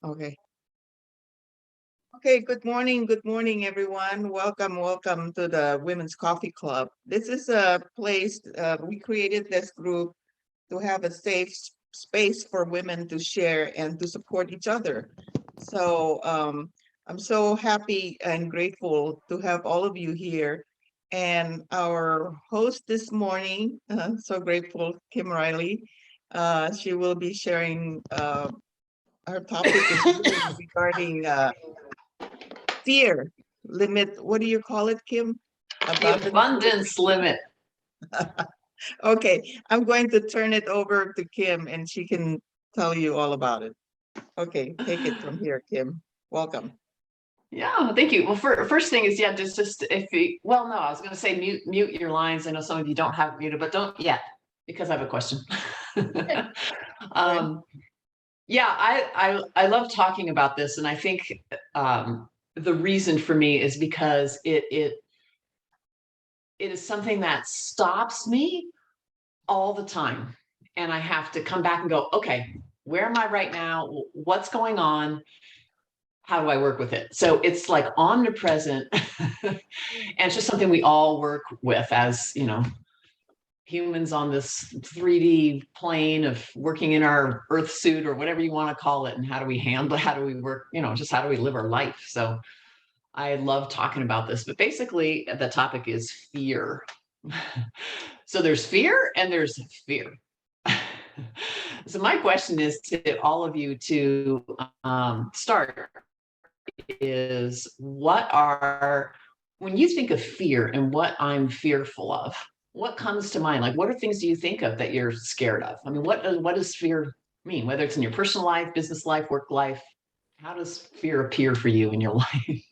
Okay. Okay, good morning, everyone. Welcome to the Women's Coffee Club. This is a place, we created this group to have a safe space for women to share and to support each other. So I'm so happy and grateful to have all of you here. And our host this morning, so grateful, Kim Riley, she will be sharing our topic is really regarding fear limit. What do you call it, Kim? The Abundance limit. abundance limit. Okay, I'm going to turn it over to Kim and she can tell you all about it. Okay, take it from here, Kim. Welcome. Yeah, thank you. Well, first thing is, yeah, just if you, well, no, I was going to say mute your lines. I know some of you don't have it muted, but don't yet, because I have a question. um, yeah, I love talking about this, and I think the reason for me is because it is something that stops me all the time, and I have to come back and go, okay, where am I right now? What's going on? How do I work with it? So it's like omnipresent. And it's just something we all work with as, humans on this 3D plane of working in our earth suit or whatever you want to call it. And how do we handle, how do we work, just how do we live our life? So I love talking about this, but basically the topic is fear. So there's fear and there's fear. So my question is to all of you to start is when you think of fear and what I'm fearful of, what comes to mind? Like, what are things do you think of that you're scared of? I mean, what does fear mean? Whether it's in your personal life, business life, work life, how does fear appear for you in your life?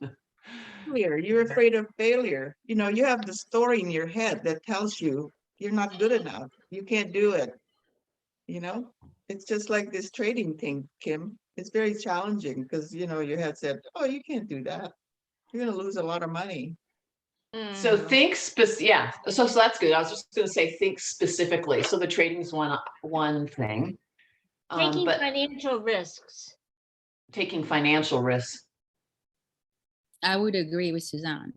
Failure. You're afraid of failure. You have the story in your head that tells you you're not good enough. You can't do it. You know, it's just like this trading thing, Kim. It's very challenging because, your head said, oh, you can't do that. You're going to lose a lot of money. So think yeah. So that's good. I was just going to say think specifically. So the trading is one thing. Taking But financial risks. taking financial risks. I would agree with Suzanne.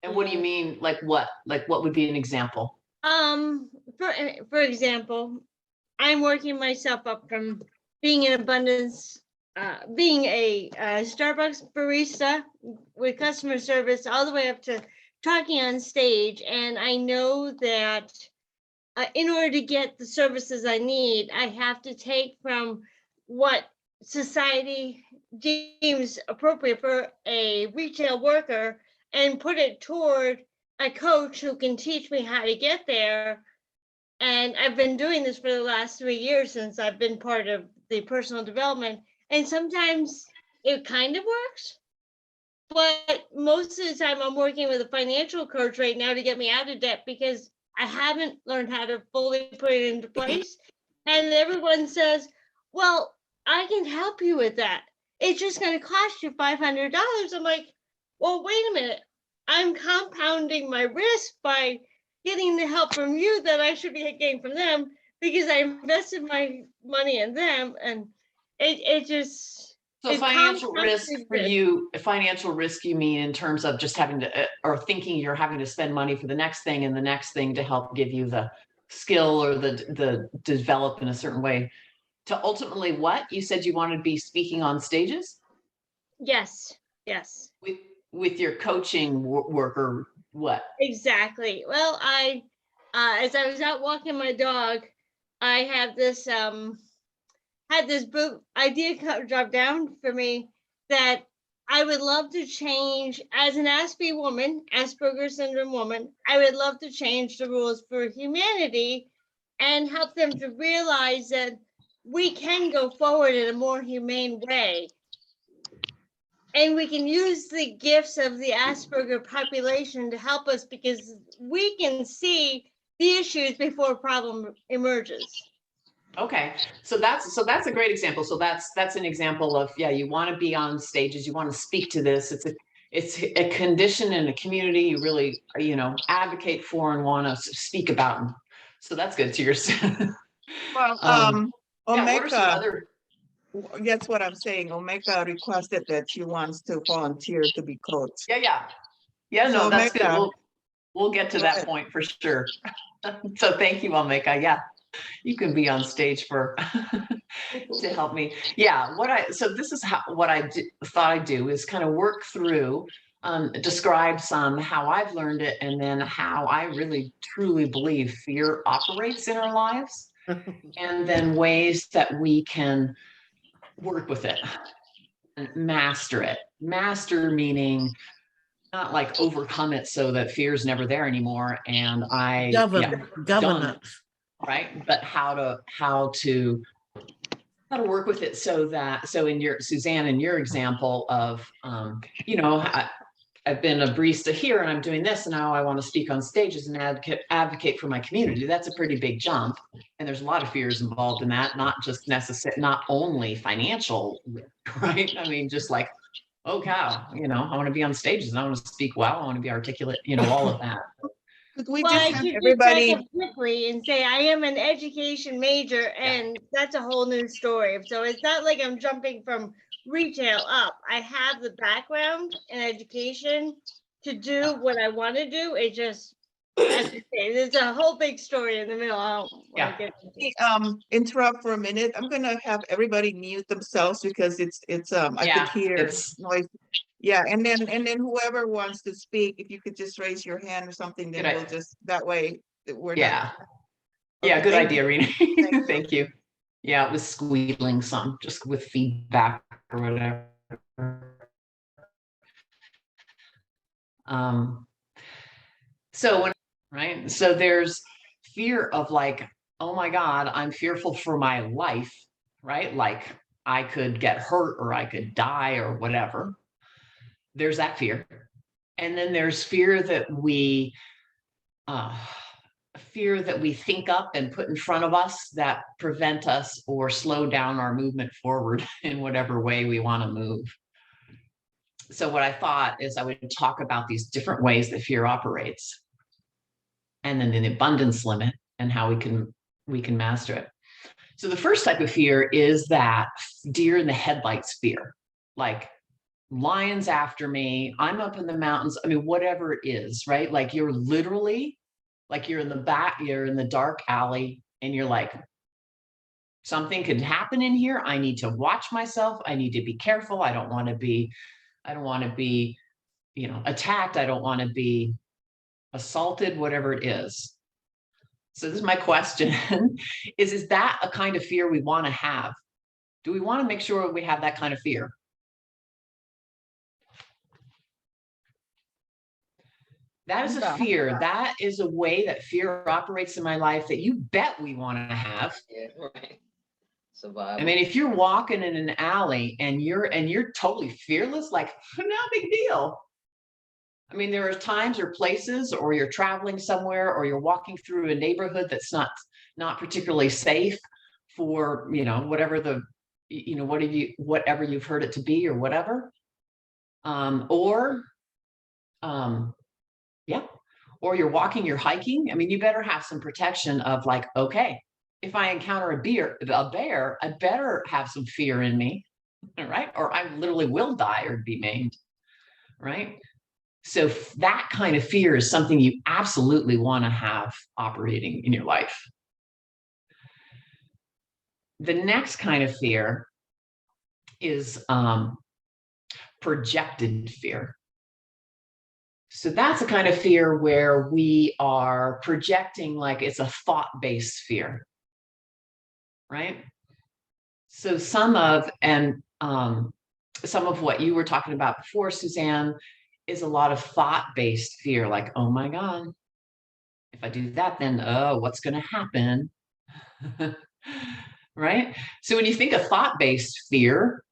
And what do you mean? Like what? Like what would be an example? For example, I'm working myself up from being an abundance, being a Starbucks barista with customer service, all the way up to talking on stage. And I know that in order to get the services I need, I have to take from what society deems appropriate for a retail worker and put it toward a coach who can teach me how to get there. And I've been doing this for the last 3 years since I've been part of the personal development. And sometimes it kind of works, but most of the time I'm working with a financial coach right now to get me out of debt because I haven't learned how to fully put it into place. And everyone says, well, I can help you with that. It's just going to cost you $500. I'm like, well, wait a minute. I'm compounding my risk by getting the help from you that I should be getting from them because I invested my money in them. And it just... So financial risk for you, financial risk you mean in terms of just having to, or thinking you're having to spend money for the next thing and the next thing to help give you the skill or the develop in a certain way to ultimately what? You said you wanted to be speaking on stages? Yes. With your coaching work or what? Exactly. Well, as I was out walking my dog, I had this idea drop down for me that I would love to change as an Asperger syndrome woman. I would love to change the rules for humanity and help them to realize that we can go forward in a more humane way. And we can use the gifts of the Asperger population to help us because we can see the issues before a problem emerges. Okay, so that's a great example. So that's an example of, yeah, you want to be on stages, you want to speak to this. It's a condition in a community you really advocate for and want to speak about. So that's good. So you're Well, yeah, Omega, what are some other? That's what I'm saying. Omega requested that she wants to volunteer to be coach. Yeah, no, So that's good. Omega, We'll get to go that ahead. point for sure. So thank you, Omega. Yeah, you can be on stage for to help me. Yeah, so this is what I thought I'd do is kind of work through, describe how I've learned it, and then how I really truly believe fear operates in our lives, and then ways that we can work with it and master it. Master meaning not like overcome it so that fear is never there anymore. And Governance. right? But how to work with it so in your Suzanne, in your example of, I've been a barista here and I'm doing this, and now I want to speak on stages and advocate for my community. That's a pretty big jump. And there's a lot of fears involved in that, not just not only financial, right? I mean, just like, oh cow, I want to be on stages and I want to speak well, I want to be articulate, all of that. Could we Well, just I have should everybody? just back up quickly and say I am an education major, and that's a whole new story. So it's not like I'm jumping from retail up. I have the background in education to do what I want to do. It just, as you say, there's a whole big story in the middle. I don't want to get into it. Interrupt for a minute. I'm gonna have everybody mute themselves because I could hear it's noise. Yeah, and then whoever wants to speak, if you could just raise your hand or something, then Good we'll just, that way we're not. yeah Okay, good thank idea, you. Rena. Thank you. Thank you. Yeah, it was squealing some just with feedback or whatever. So there's fear of like, oh my God, I'm fearful for my life, right? Like I could get hurt or I could die or whatever. There's that fear. And then there's fear that we think up and put in front of us that prevent us or slow down our movement forward in whatever way we want to move. So what I thought is I would talk about these different ways that fear operates, and then the abundance limit and how we can master it. So the first type of fear is that deer in the headlights fear, like lions after me, I'm up in the mountains. I mean, whatever it is, right? Like you're literally, like you're in the dark alley and you're like, something could happen in here. I need to watch myself. I need to be careful. I don't want to be, attacked. I don't want to be assaulted, whatever it is. So this is my question is that a kind of fear we want to have? Do we want to make sure we have that kind of fear? That is a fear. That is a way that fear operates in my life that you bet we want to have. Yeah, right. Survival. I mean, if you're walking in an alley and you're totally fearless, like no big deal. I mean, there are times or places, or you're traveling somewhere, or you're walking through a neighborhood that's not particularly safe for, whatever whatever you've heard it to be or whatever. Or you're walking, you're hiking. I mean, you better have some protection of like, okay, if I encounter a bear, I better have some fear in me, right? Or I literally will die or be maimed, right? So that kind of fear is something you absolutely want to have operating in your life. The next kind of fear is projected fear. So that's a kind of fear where we are projecting, like it's a thought-based fear, right? So some of what you were talking about before, Suzanne, is a lot of thought-based fear, like, oh my God, if I do that, then, what's going to happen? Right? So when you think of thought-based fear,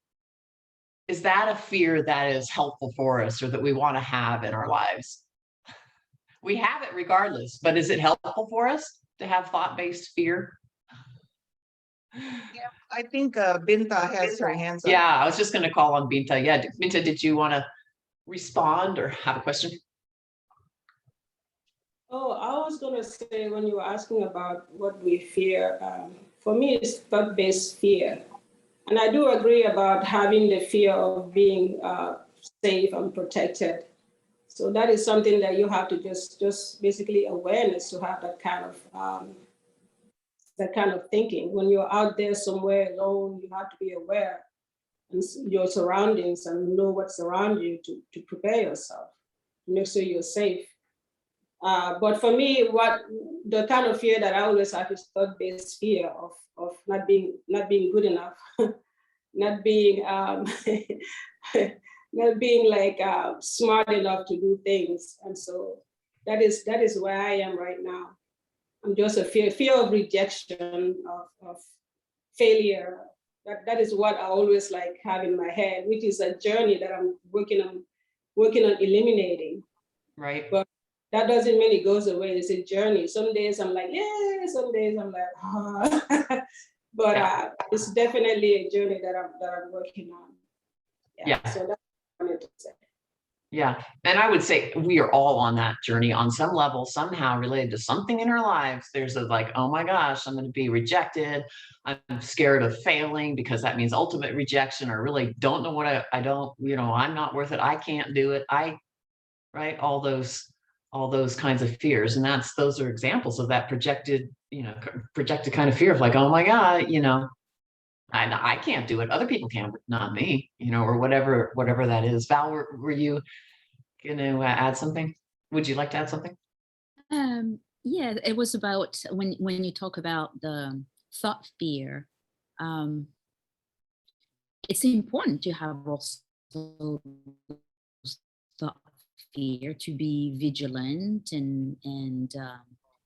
is that a fear that is helpful for us or that we want to have in our lives? We have it regardless, but is it helpful for us to have thought-based fear? Yeah, I think Binta has her hands up. Yeah, I was just going to call on Binta. Yeah, Binta, did you want to respond or have a question? Oh, I was going to say, when you were asking about what we fear, for me, it's thought-based fear. And I do agree about having the fear of being safe and protected. So that is something that you have to just basically awareness to have that kind of thinking. When you're out there somewhere alone, you have to be aware of your surroundings and know what's around you to prepare yourself, to make sure you're safe. But for me, what the kind of fear that I always have is thought-based fear of not being good enough, not being not being like smart enough to do things. And so that is where I am right now. I'm just a fear of rejection, of failure. That is what I always like have in my head, which is a journey that I'm working on eliminating. Right. But that doesn't mean it goes away. It's a journey. Some days I'm like, yeah, some days I'm like, ah. But it's definitely a journey that I'm working on. Yeah. So that's what I wanted to say. Yeah. And I would say we are all on that journey on some level, somehow related to something in our lives. There's a like, oh my gosh, I'm going to be rejected. I'm scared of failing because that means ultimate rejection, or really don't know what I don't, I'm not worth it. I can't do it. Right. All those kinds of fears. And those are examples of that projected kind of fear of like, oh my God, I can't do it. Other people can, but not me, or whatever that is. Val, were you going to add something? Would you like to add something? Yeah, it was about when you talk about the thought fear. It's important to have also thought fear, to be vigilant and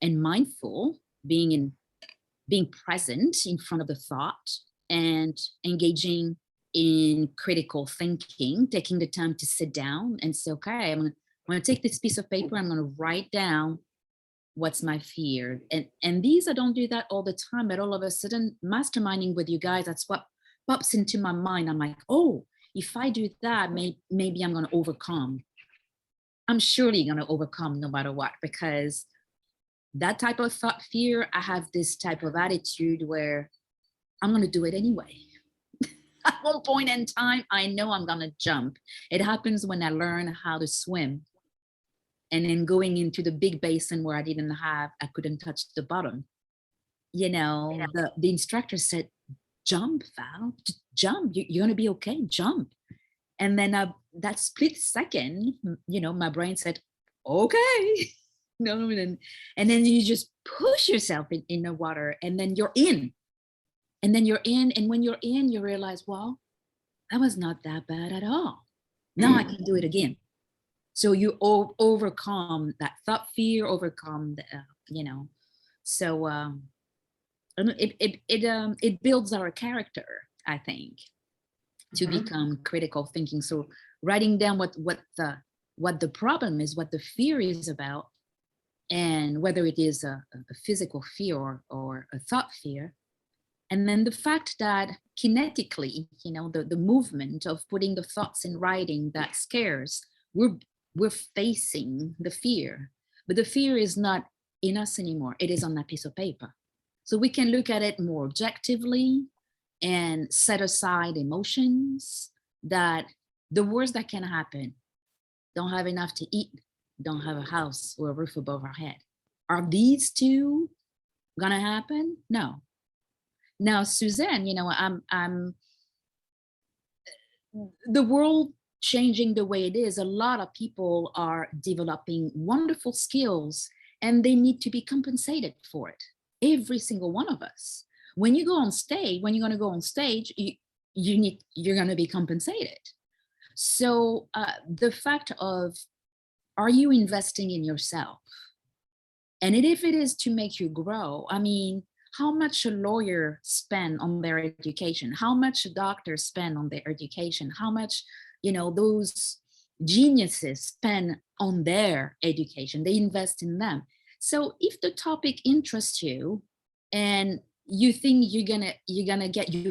mindful, being present in front of the thought and engaging in critical thinking, taking the time to sit down and say, okay, I'm going to take this piece of paper, I'm going to write down what's my fear. And these, I don't do that all the time, but all of a sudden masterminding with you guys, that's what pops into my mind. I'm like, oh, if I do that, maybe I'm going to overcome. I'm surely going to overcome no matter what, because that type of thought fear, I have this type of attitude where I'm going to do it anyway. At one point in time, I know I'm going to jump. It happens when I learn how to swim. And then going into the big basin where I couldn't touch the bottom. The instructor said, jump, Val, jump. You're going to be okay, jump. And then that split second, my brain said, okay. And then you just push yourself in the water, and then you're in. And then you're in, and when you're in, you realize, well, that was not that bad at all. Now I can do it again. So you overcome that thought fear, overcome the, So it builds our character, I think, to become critical thinking. So writing down what the problem is, what the fear is about, and whether it is a physical fear or a thought fear. And then the fact that kinetically, the movement of putting the thoughts in writing that scares, we're facing the fear, but the fear is not in us anymore. It is on that piece of paper. So we can look at it more objectively and set aside emotions that the worst that can happen, don't have enough to eat, don't have a house or a roof above our head. Are these two gonna happen? No. Now, Suzanne, I'm the world changing the way it is. A lot of people are developing wonderful skills and they need to be compensated for it. Every single one of us. When you're going to go on stage, you're going to be compensated. So the fact of, are you investing in yourself? And if it is to make you grow, I mean, how much a lawyer spend on their education? How much a doctor spend on their education? How much, those geniuses spend on their education? They invest in them. So if the topic interests you and you think you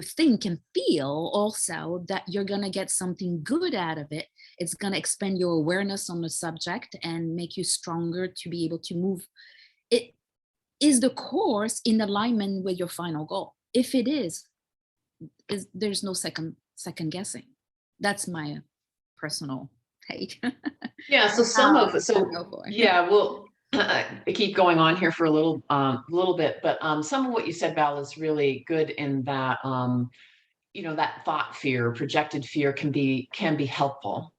think and feel also that you're gonna get something good out of it, it's gonna expand your awareness on the subject and make you stronger to be able to move. It is the course in alignment with your final goal. If it is, there's no second guessing. That's my personal take. Yeah, so some of it, so Go for it. yeah, we'll keep going on here for a little bit, but some of what you said, Val, is really good in that that thought fear, projected fear can be helpful.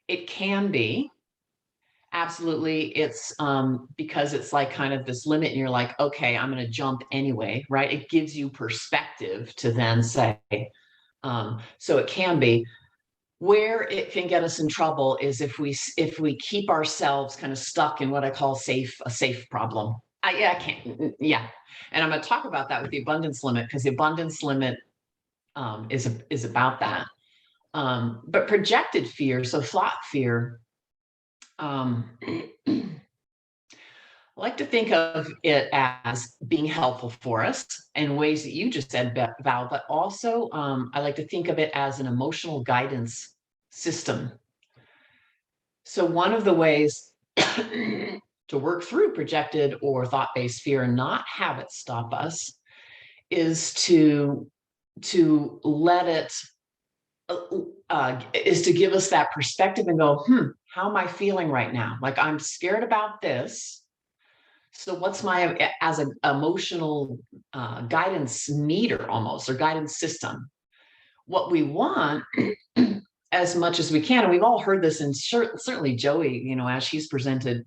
It can be. Absolutely. It's because it's like kind of this limit and you're like, okay, I'm going to jump anyway, right? It gives you perspective to then say, so it can be. Where it can get us in trouble is if we keep ourselves kind of stuck in what I call a safe problem. I can't, yeah. And I'm going to talk about that with the abundance limit, because the abundance limit is about that. But projected fear, so thought fear, I like to think of it as being helpful for us in ways that you just said, Val, but also I like to think of it as an emotional guidance system. So one of the ways to work through projected or thought-based fear and not have it stop us is to let it is to give us that perspective and go, how am I feeling right now? Like, I'm scared about this. So what's my, as an emotional guidance meter almost, or guidance system? What we want as much as we can, and we've all heard this, and certainly Joey, as she's presented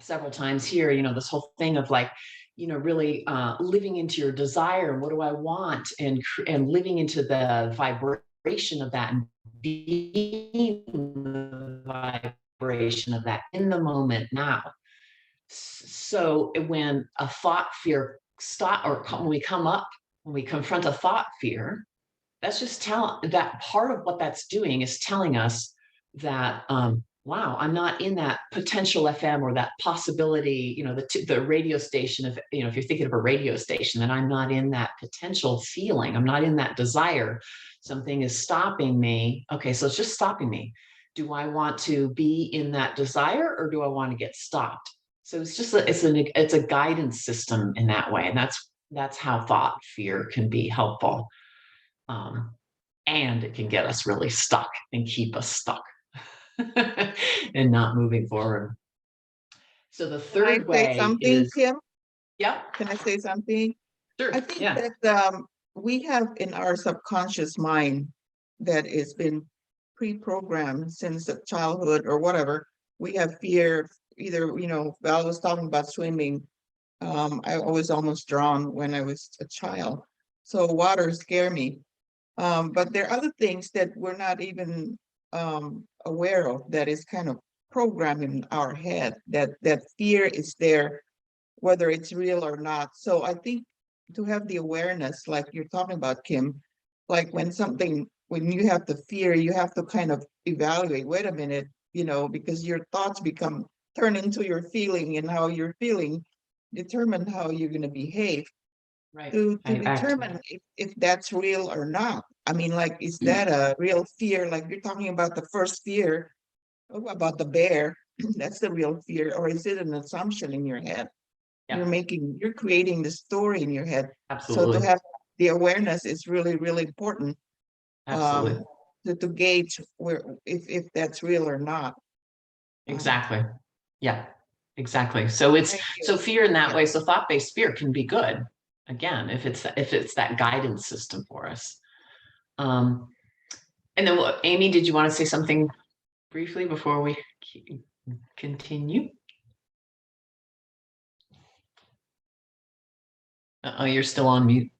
several times here, this whole thing of like, really living into your desire and what do I want, and living into the vibration of that and being the vibration of that in the moment now. So when a thought fear when we confront a thought fear, that's just that part of what that's doing is telling us that, wow, I'm not in that potential FM or that possibility, the radio station of, if you're thinking of a radio station, then I'm not in that potential feeling. I'm not in that desire. Something is stopping me. Okay, so it's just stopping me. Do I want to be in that desire, or do I want to get stopped? So it's just it's a guidance system in that way. And that's how thought fear can be helpful. And it can get us really stuck and keep us stuck and not moving forward. So the third way something, is, Kim? yeah. Can I say something? Sure. I think yeah. that we have in our subconscious mind that has been pre-programmed since the childhood or whatever. We have fear. Either, Val was talking about swimming. I was almost drowned when I was a child. So water scared me. But there are other things that we're not even aware of that is kind of programmed in our head, that fear is there, whether it's real or not. So I think to have the awareness, like you're talking about, Kim, like when you have the fear, you have to kind of evaluate, wait a minute, because your thoughts turn into your feeling, and how you're feeling determine how you're going to behave. Right. To determine if that's real or not. I mean, like, is that a real fear? Like you're talking about the first fear about the bear, that's the real fear, or is it an assumption in your head? Yeah. You're creating the story in your head. Absolutely. So to have the awareness is really, really important. Absolutely. To gauge if that's real or not. Exactly. Yeah, exactly. So fear in that way. So thought-based fear can be good. Again, if it's that guidance system for us. And then Amy, did you want to say something briefly before we continue? Oh, you're still on mute.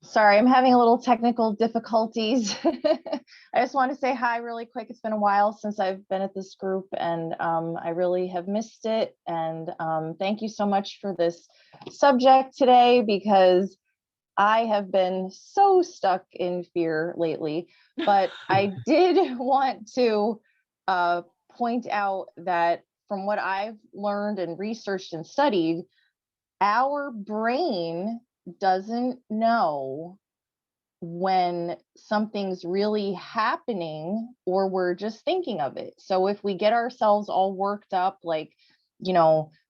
Sorry, I'm having a little technical difficulties. I just want to say hi really quick. It's been a while since I've been at this group, and I really have missed it. And thank you so much for this subject today, because I have been so stuck in fear lately. But I did want to point out that from what I've learned and researched and studied, our brain doesn't know when something's really happening or we're just thinking of it. So if we get ourselves all worked up, like,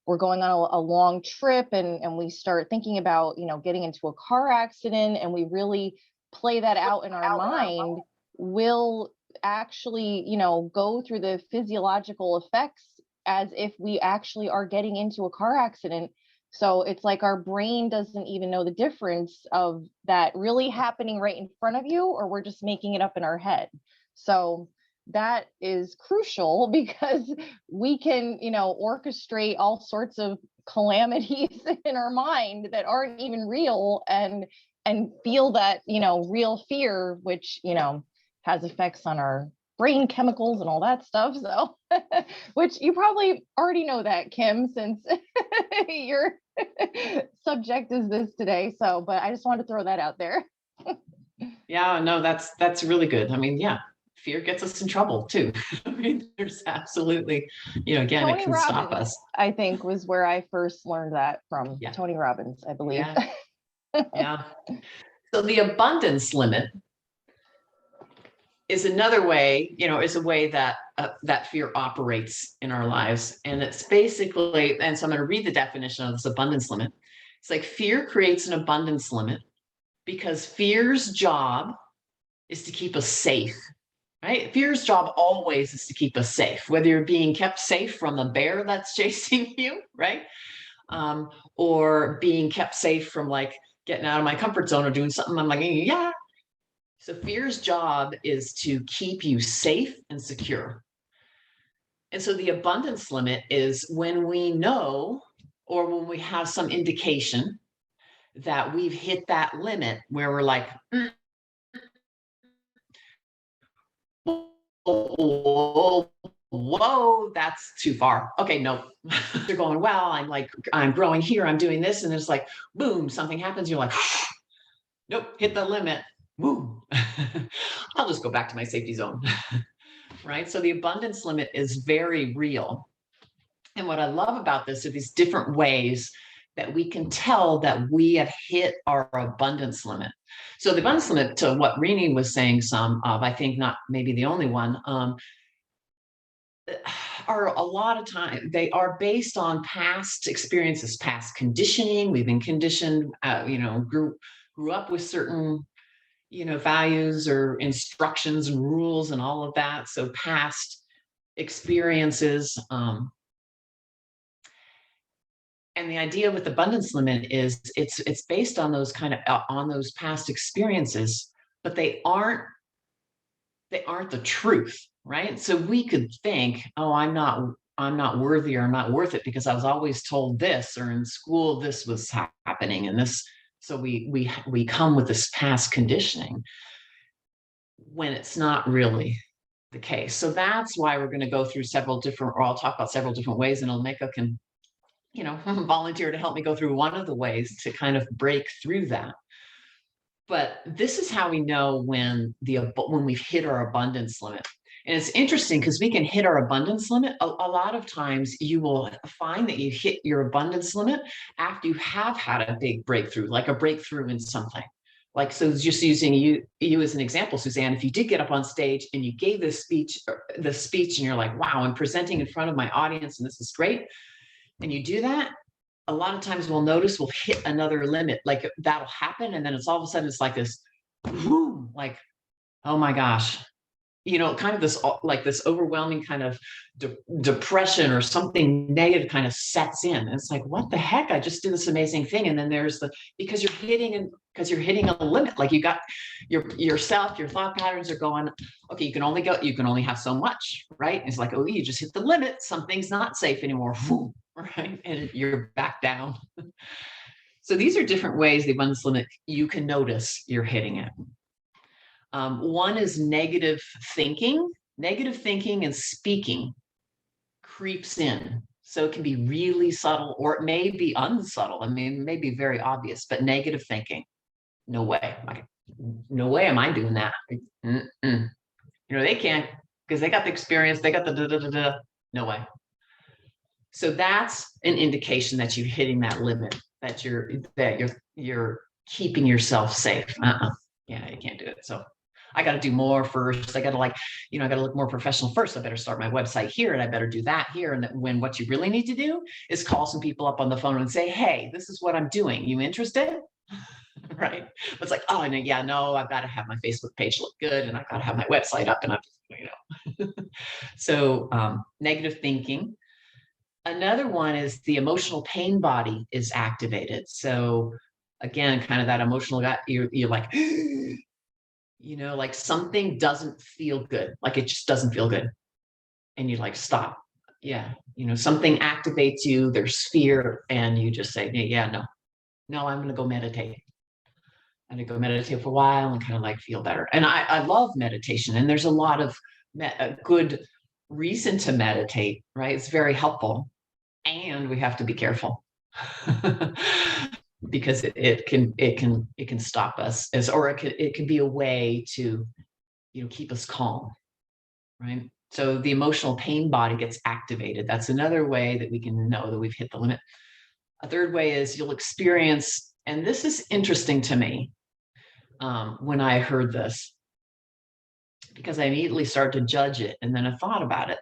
we're going on a long trip and we start thinking about, getting into a car accident, and we really play that out in our mind, we'll actually, go through the physiological effects as if we actually are getting into a car accident. So it's like our brain doesn't even know the difference of that really happening right in front of you, or we're just making it up in our head. So that is crucial, because we can, orchestrate all sorts of calamities in our mind that aren't even real, and feel that, real fear, which, has effects on our brain chemicals and all that stuff. So, which you probably already know that, Kim, since your subject is this today. So, but I just wanted to throw that out there. Yeah, no, that's really good. I mean, yeah, fear gets us in trouble too. I mean, there's absolutely, again, Tony it can stop Robbins, us. I think, was where I first learned that from. Yeah. Tony Robbins, I believe. Yeah. Yeah. So the abundance limit is another way, is a way that that fear operates in our lives. And it's basically, and so I'm going to read the definition of this abundance limit. It's like fear creates an abundance limit because fear's job is to keep us safe, right? Fear's job always is to keep us safe, whether you're being kept safe from a bear that's chasing you, right? Or being kept safe from like getting out of my comfort zone or doing something. I'm like, yeah. So fear's job is to keep you safe and secure. And so the abundance limit is when we know, or when we have some indication that we've hit that limit where we're like, whoa, that's too far. Okay, no, you're going, well, I'm growing here, I'm doing this. And it's like, boom, something happens. You're like, nope, hit the limit. Woo. I'll just go back to my safety zone. Right? So the abundance limit is very real. And what I love about this are these different ways that we can tell that we have hit our abundance limit. So the abundance limit, to what Rini was saying some of, I think not maybe the only one, are a lot of time, they are based on past experiences, past conditioning. We've been conditioned, grew up with certain values or instructions and rules and all of that. So past experiences. And the idea with abundance limit is it's based on those on those past experiences, but they aren't the truth, right? So we could think, oh, I'm not worthy, or I'm not worth it because I was always told this, or in school this was happening, and this. So we come with this past conditioning when it's not really the case. So that's why we're going to go through I'll talk about several different ways, and Olmeka can, volunteer to help me go through one of the ways to kind of break through that. But this is how we know when we've hit our abundance limit. And it's interesting because we can hit our abundance limit. A lot of times you will find that you hit your abundance limit after you have had a big breakthrough, like a breakthrough in something. Like, so just using you as an example, Suzanne, if you did get up on stage and you gave this speech, and you're like, wow, I'm presenting in front of my audience and this is great. And you do that, a lot of times we'll notice we'll hit another limit, like that'll happen. And then it's all of a sudden, it's like this, boom, like, oh my gosh, kind of this overwhelming kind of depression or something negative kind of sets in. And it's like, what the heck? I just did this amazing thing. And then there's because you're hitting a limit. Like you got your thought patterns are going, okay, you can only have so much, right? And it's like, oh, you just hit the limit. Something's not safe anymore. Right? And you're back down. So these are different ways, the abundance limit, you can notice you're hitting it. One is negative thinking. Negative thinking and speaking creeps in. So it can be really subtle, or it may be unsubtle. I mean, it may be very obvious, but negative thinking, no way. No way am I doing that. They can't, because they got the experience, they got the no way. So that's an indication that you're hitting that limit, that you're keeping yourself safe. Yeah, you can't do it. So I got to do more first. I got to I got to look more professional first. I better start my website here and I better do that here. And that when what you really need to do is call some people up on the phone and say, hey, this is what I'm doing. You interested? Right. It's like, oh, no, yeah, no, I've got to have my Facebook page look good and I've got to have my website up and I'm, So negative thinking. Another one is the emotional pain body is activated. So again, kind of that emotional, you're like, like something doesn't feel good. Like it just doesn't feel good. And you like, stop. Yeah. Something activates you, there's fear and you just say, yeah, no, I'm going to go meditate. I'm going to go meditate for a while and kind of like feel better. And I love meditation and there's a lot of good reason to meditate, right? It's very helpful. And we have to be careful because it can stop us or it can be a way to, keep us calm, right? So the emotional pain body gets activated. That's another way that we can know that we've hit the limit. A third way is you'll experience, and this is interesting to me when I heard this, because I immediately started to judge it and then I thought about it.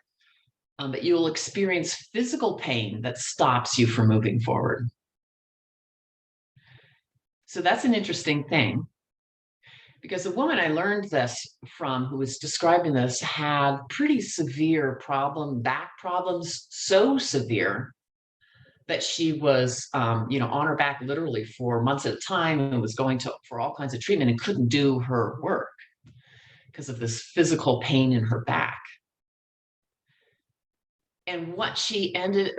But you'll experience physical pain that stops you from moving forward. So that's an interesting thing because the woman I learned this from who was describing this had pretty severe back problems, so severe that she was, on her back literally for months at a time and was going for all kinds of treatment and couldn't do her work because of this physical pain in her back. And what she ended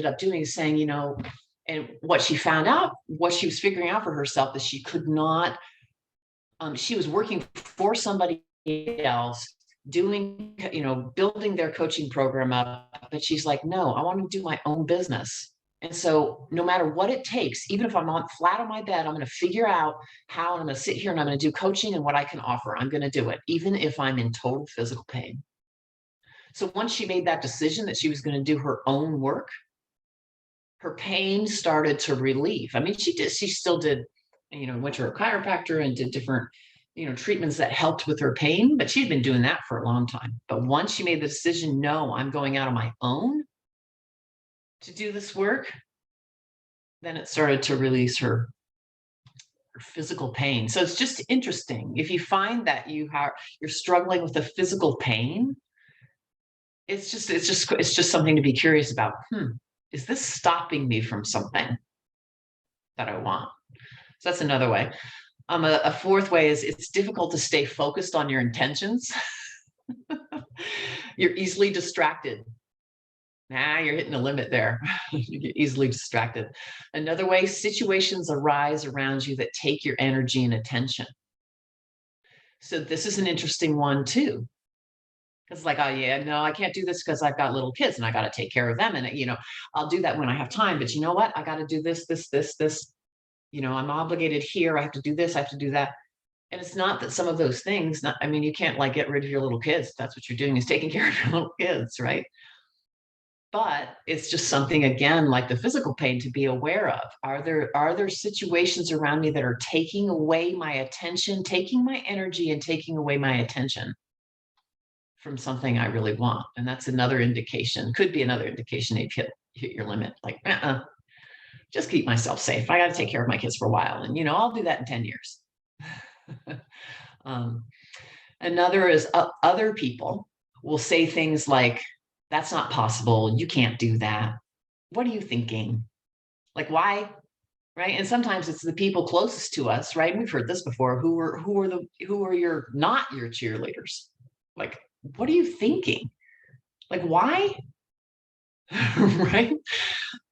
up doing is saying, and what she found out, what she was figuring out for herself is she could not, she was working for somebody else, doing, building their coaching program up, but she's like, no, I want to do my own business. And so no matter what it takes, even if I'm flat on my bed, I'm going to figure out how I'm going to sit here and I'm going to do coaching and what I can offer. I'm going to do it, even if I'm in total physical pain. So once she made that decision that she was going to do her own work, her pain started to relieve. I mean, she still did, went to her chiropractor and did different, treatments that helped with her pain, but she'd been doing that for a long time. But once she made the decision, no, I'm going out on my own to do this work, then it started to release her physical pain. So it's just interesting. If you find that you're struggling with the physical pain, it's just something to be curious about. Is this stopping me from something that I want? So that's another way. A fourth way is it's difficult to stay focused on your intentions. You're easily distracted. You're hitting a limit there. You get easily distracted. Another way, situations arise around you that take your energy and attention. So this is an interesting one too. It's like, oh yeah, no, I can't do this because I've got little kids and I got to take care of them. And, I'll do that when I have time, but you know what? I got to do this. I'm obligated here. I have to do this. I have to do that. And it's not that some of those things, you can't like get rid of your little kids. That's what you're doing is taking care of your little kids, right? But it's just something, again, like the physical pain to be aware of. Are there situations around me that are taking away my attention, taking my energy and taking away my attention from something I really want? And that's another indication, could be another indication that you've hit your limit. Like, just keep myself safe. I got to take care of my kids for a while. And, I'll do that in 10 years. Another is other people will say things like, that's not possible. You can't do that. What are you thinking? Like, why? Right. And sometimes it's the people closest to us, right? We've heard this before. Who are not your cheerleaders? Like, what are you thinking? Like, why? Right.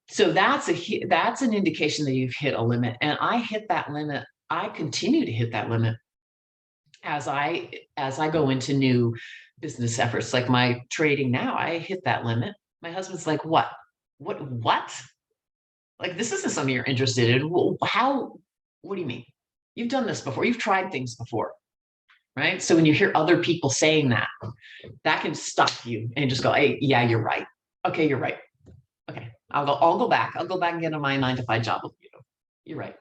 So that's an indication that you've hit a limit. And I hit that limit. I continue to hit that limit as I go into new business efforts, like my trading now. I hit that limit. My husband's like, what? Like, this isn't something you're interested in. How? What do you mean? You've done this before. You've tried things before. Right. So when you hear other people saying that can stop you and just go, hey, yeah, you're right. Okay, you're right. Okay, I'll go back. I'll go back and get on my 9-to-5 job with you. You're right.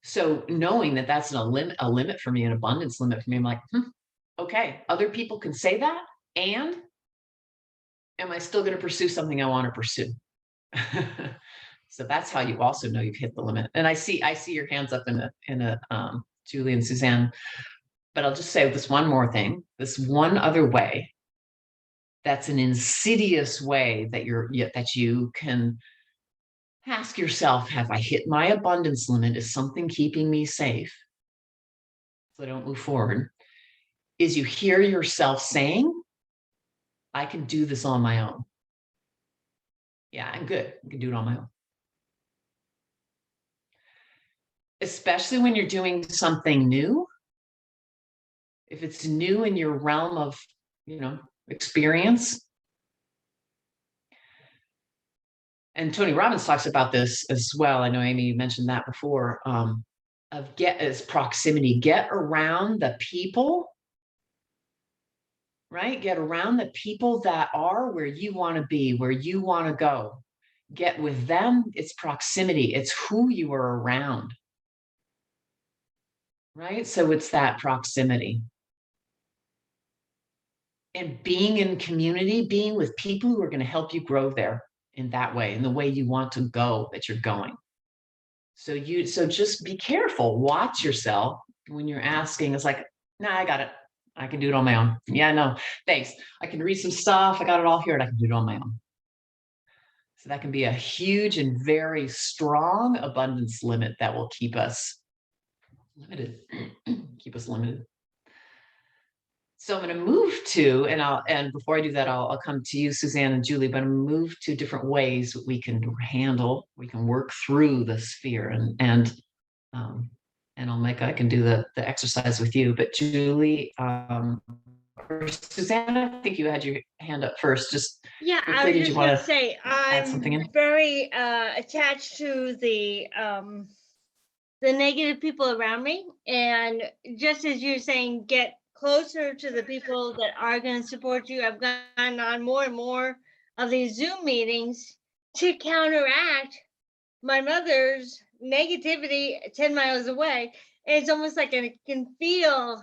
So knowing that that's a limit for me, an abundance limit for me, I'm like, okay, other people can say that. And am I still going to pursue something I want to pursue? So that's how you also know you've hit the limit. And I see your hands up in a Julie and Suzanne, but I'll just say this one more thing, this one other way. That's an insidious way that you can ask yourself, have I hit my abundance limit? Is something keeping me safe so I don't move forward? Is you hear yourself saying, I can do this on my own. Yeah, I'm good. I can do it on my own. Especially when you're doing something new. If it's new in your realm of, experience. And Tony Robbins talks about this as well. I know, Amy, you mentioned that before, of proximity. Get around the people, right? Get around the people that are where you want to be, where you want to go. Get with them. It's proximity. It's who you are around. Right? So it's that proximity. And being in community, being with people who are going to help you grow there in that way, in the way you want to go, that you're going. So just be careful, watch yourself when you're asking. It's like, nah, I got it. I can do it on my own. Yeah, no, thanks. I can read some stuff. I got it all here and I can do it on my own. So that can be a huge and very strong abundance limit that will keep us limited, keep us limited. So I'm going to move to, and before I do that, I'll come to you, Suzanne and Julie, but I'm going to move to different ways that we can work through this fear, and I can do the exercise with you. But Julie, or Suzanne, I think you had your hand up first. Just Yeah, quickly, I was did just you going want to say, add something in? I'm very attached to the negative people around me. And just as you're saying, get closer to the people that are going to support you. I've gone on more and more of these Zoom meetings to counteract my mother's negativity 10 miles away. And it's almost like I can feel,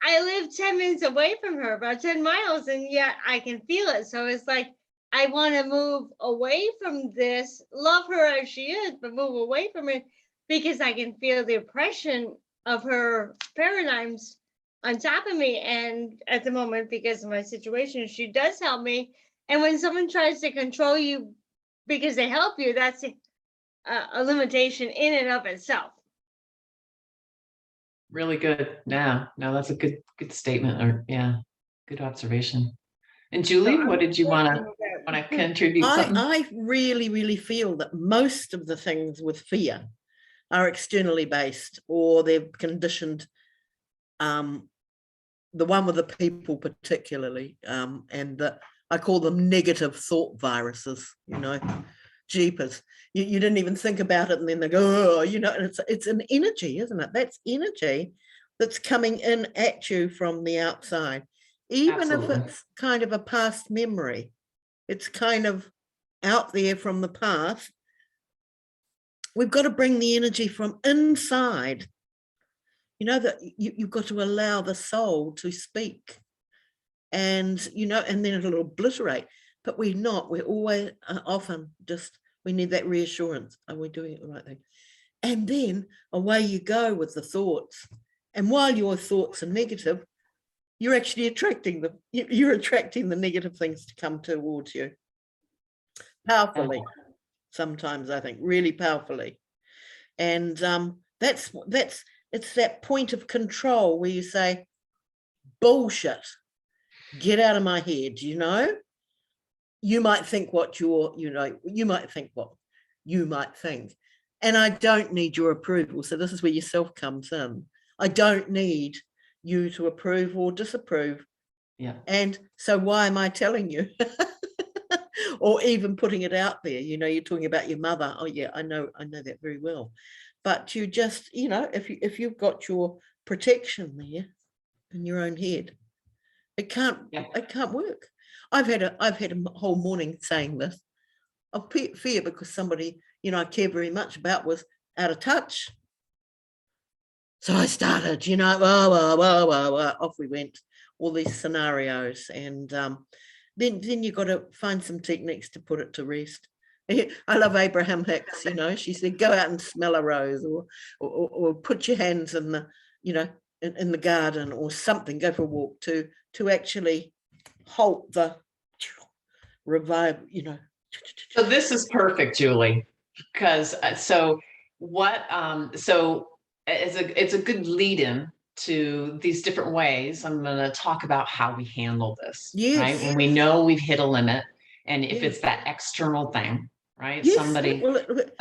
I live 10 minutes away from her, about 10 miles, and yet I can feel it. So it's like, I want to move away from this, love her as she is, but move away from it because I can feel the oppression of her paradigms on top of me. And at the moment, because of my situation, she does help me. And when someone tries to control you because they help you, that's a limitation in and of itself. Really good. Yeah, no, that's a good statement, or good observation. And Julie, what did you want to contribute something? I really, really feel that most of the things with fear are externally based, or they're conditioned. The one with the people particularly, and I call them negative thought viruses, jeepers. You didn't even think about it, and then they go, and it's an energy, isn't it? That's energy that's coming in at you from the outside. Even Absolutely. if it's kind of a past memory, it's kind of out there from the past. We've got to bring the energy from inside. That you've got to allow the soul to speak, and and then it'll obliterate. But we're always often just, we need that reassurance. Are we doing it the right thing? And then away you go with the thoughts. And while your thoughts are negative, you're actually attracting them. You're attracting the negative things to come towards you. Powerfully, sometimes, I think, really powerfully. And it's that point of control where you say, bullshit, get out of my head. You might think what you might think what you might think. And I don't need your approval. So this is where your self comes in. I don't need you to approve or disapprove. Yeah. And so why am I telling you? Or even putting it out there? You're talking about your mother. Oh yeah, I know that very well. But you just, if you've got your protection there in your own head, it can't work. I've had a whole morning saying this of fear because somebody I care very much about was out of touch, So I started, you know, off we went, all these scenarios. And then you got to find some techniques to put it to rest. I love Abraham Hicks, you know, she said, go out and smell a rose, or put your hands in the, you know, in the garden or something, go for a walk to actually halt the revive, you know. So this is perfect, Julie, because so it's a good lead-in to these different ways. I'm going to talk about how we handle this, right? Yes. When we know we've hit a limit, and if Yeah. it's that external thing, right? Yes, Somebody well, it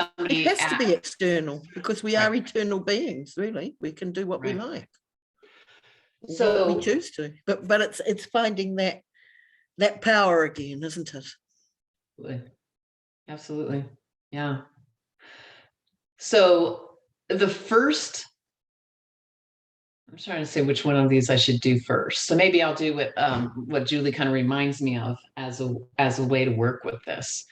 has to be at- external, because we Right. are eternal beings, really. We can do what we Right. like. Or So what we choose to. But it's finding that power again, isn't it? absolutely. Yeah. So the first, I'm trying to say which one of these I should do first. So maybe I'll do what Julie kind of reminds me of as a way to work with this.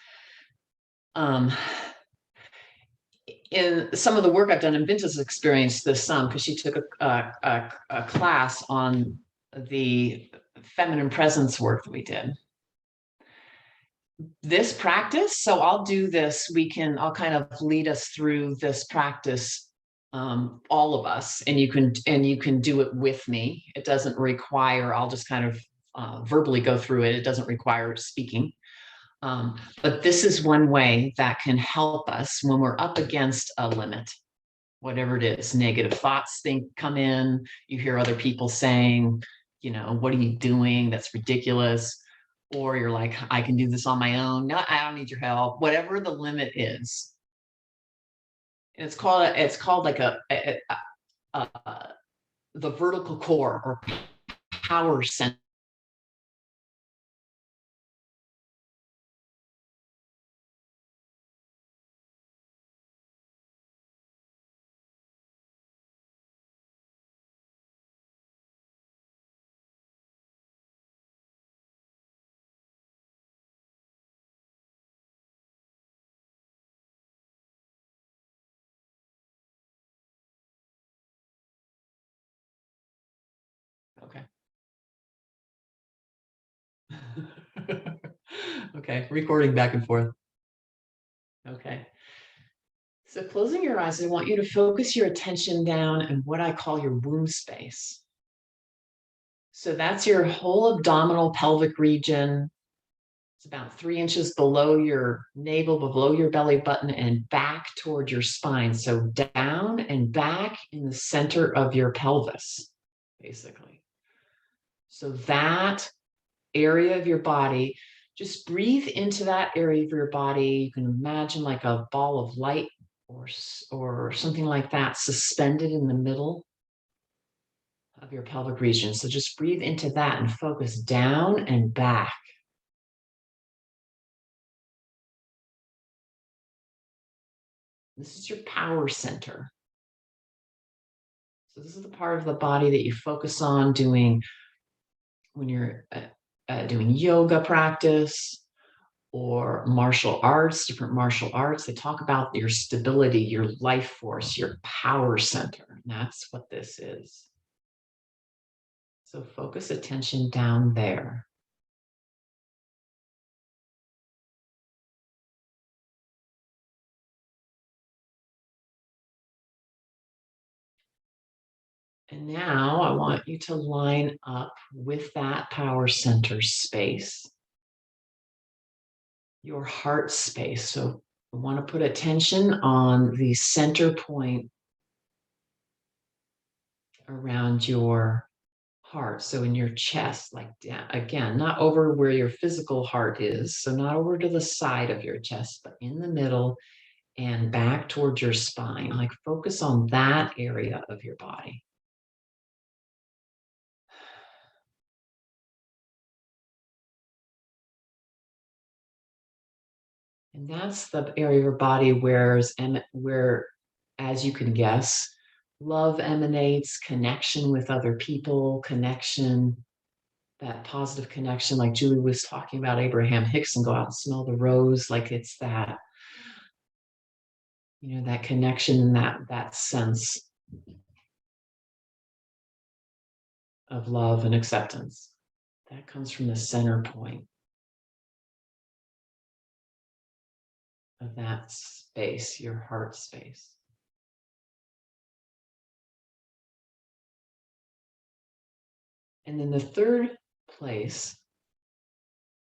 In some of the work I've done, and Vinta's experienced this some because she took a class on the feminine presence work that we did. This practice, so I'll do this, I'll kind of lead us through this practice, all of us, and you can do it with me. It doesn't require, I'll just kind of verbally go through it. It doesn't require speaking. But this is one way that can help us when we're up against a limit, whatever it is. Negative thoughts come in, you hear other people saying, you know, what are you doing? That's ridiculous. Or you're like, I can do this on my own. No, I don't need your help. Whatever the limit is. And it's called like the vertical core or power center. Okay. Okay, recording back and forth. Okay. So closing your eyes, I want you to focus your attention down in what I call your womb space. So that's your whole abdominal pelvic region. It's about 3 inches below your navel, below your belly button, and back toward your spine. So down and back in the center of your pelvis, basically. So that area of your body, just breathe into that area of your body. You can imagine like a ball of light or something like that suspended in the middle of your pelvic region. So just breathe into that and focus down and back. This is your power center. So this is the part of the body that you focus on doing when you're doing yoga practice or martial arts, different martial arts. They talk about your stability, your life force, your power center. And that's what this is. So focus attention down there. And now I want you to line up with that power center space, your heart space. So I want to put attention on the center point around your heart. So in your chest, like again, not over where your physical heart is. So not over to the side of your chest, but in the middle and back towards your spine. Like focus on that area of your body. And that's the area of your body where, as you can guess, love emanates, connection with other people, connection, that positive connection, like Julie was talking about Abraham Hicks, and go out and smell the rose, like it's that, you know, that connection and that sense. of love and acceptance. That comes from the center point of that space, your heart space. And then the third place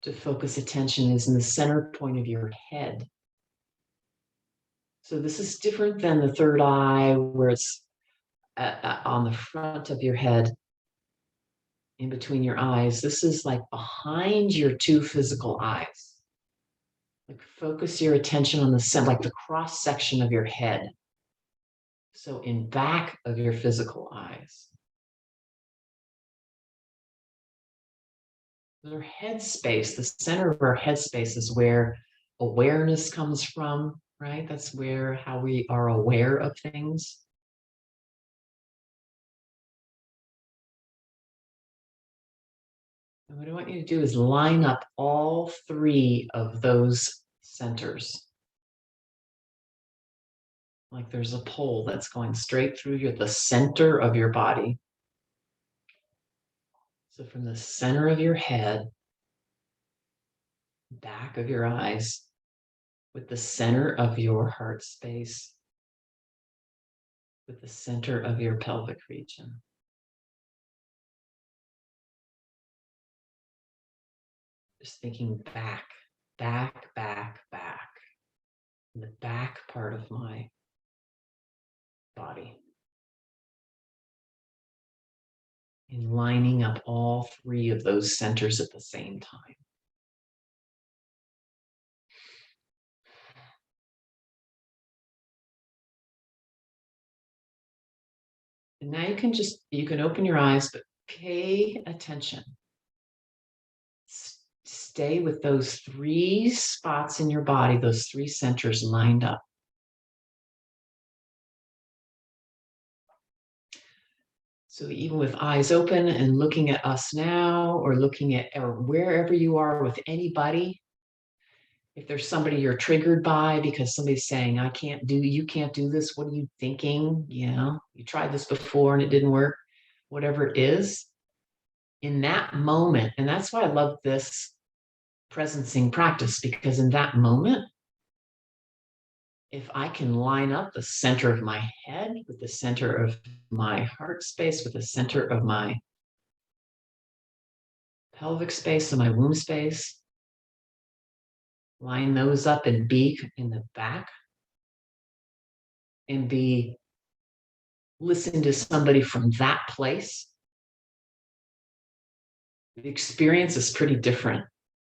to focus attention is in the center point of your head. So this is different than the third eye, where it's on the front of your head, in between your eyes. This is like behind your two physical eyes. Like focus your attention on the center, like the cross section of your head. So in back of your physical eyes. Our head space, the center of our head space, is where awareness comes from, right? That's where how we are aware of things. And what I want you to do is line up all three of those centers. Like there's a pole that's going straight through the center of your body. So from the center of your head, back of your eyes, with the center of your heart space, with the center of your pelvic region. Just thinking back, back, back, back, in the back part of my body. And lining up all three of those centers at the same time. And now you can open your eyes, but pay attention. Stay with those three spots in your body, those three centers lined up. So even with eyes open and looking at us now, or looking at or wherever you are with anybody, if there's somebody you're triggered by because somebody's saying, you can't do this, what are you thinking? You know, you tried this before and it didn't work, whatever it is, in that moment. And that's why I love this presencing practice, because in that moment, if I can line up the center of my head with the center of my heart space, with the center of my pelvic space and my womb space, line those up and be in the back, and listen to somebody from that place, the experience is pretty different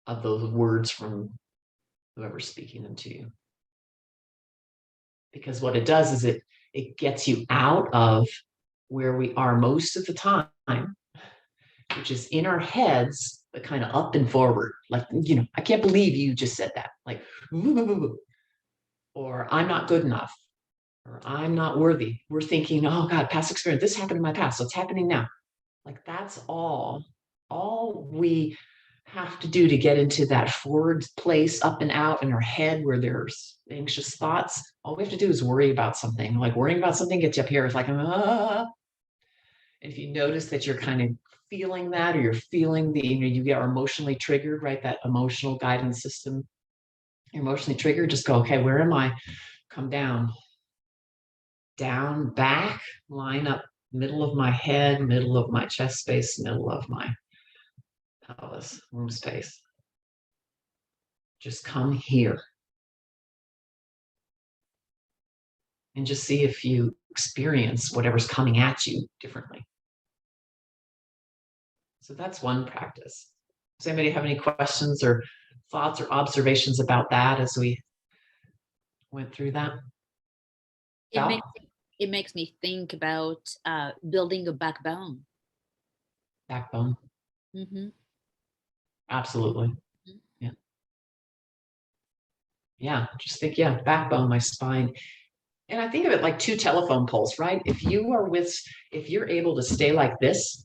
of those words from whoever's speaking them to you. Because what it does is it gets you out of where we are most of the time, which is in our heads, but kind of up and forward. Like, you know, I can't believe you just said that. Like, or I'm not good enough, or I'm not worthy. We're thinking, oh God, past experience, this happened in my past, so it's happening now. Like that's all we have to do to get into that forward place, up and out in our head where there's anxious thoughts. All we have to do is worry about something. Like worrying about something gets you up here. It's like, ah. If you notice that you're kind of feeling that, or you're feeling you get emotionally triggered, right? That emotional guidance system, you're emotionally triggered, just go, okay, where am I? Come down, back, line up, middle of my head, middle of my chest space, middle of my pelvis, womb space. Just come here. And just see if you experience whatever's coming at you differently. So that's one practice. Does anybody have any questions or thoughts or observations about that as we went through that? It makes me think about building a backbone. Backbone. Mm-hmm. Absolutely. Yeah. Yeah. Just think, backbone, my spine. And I think of it like two telephone poles, right? If you're able to stay like this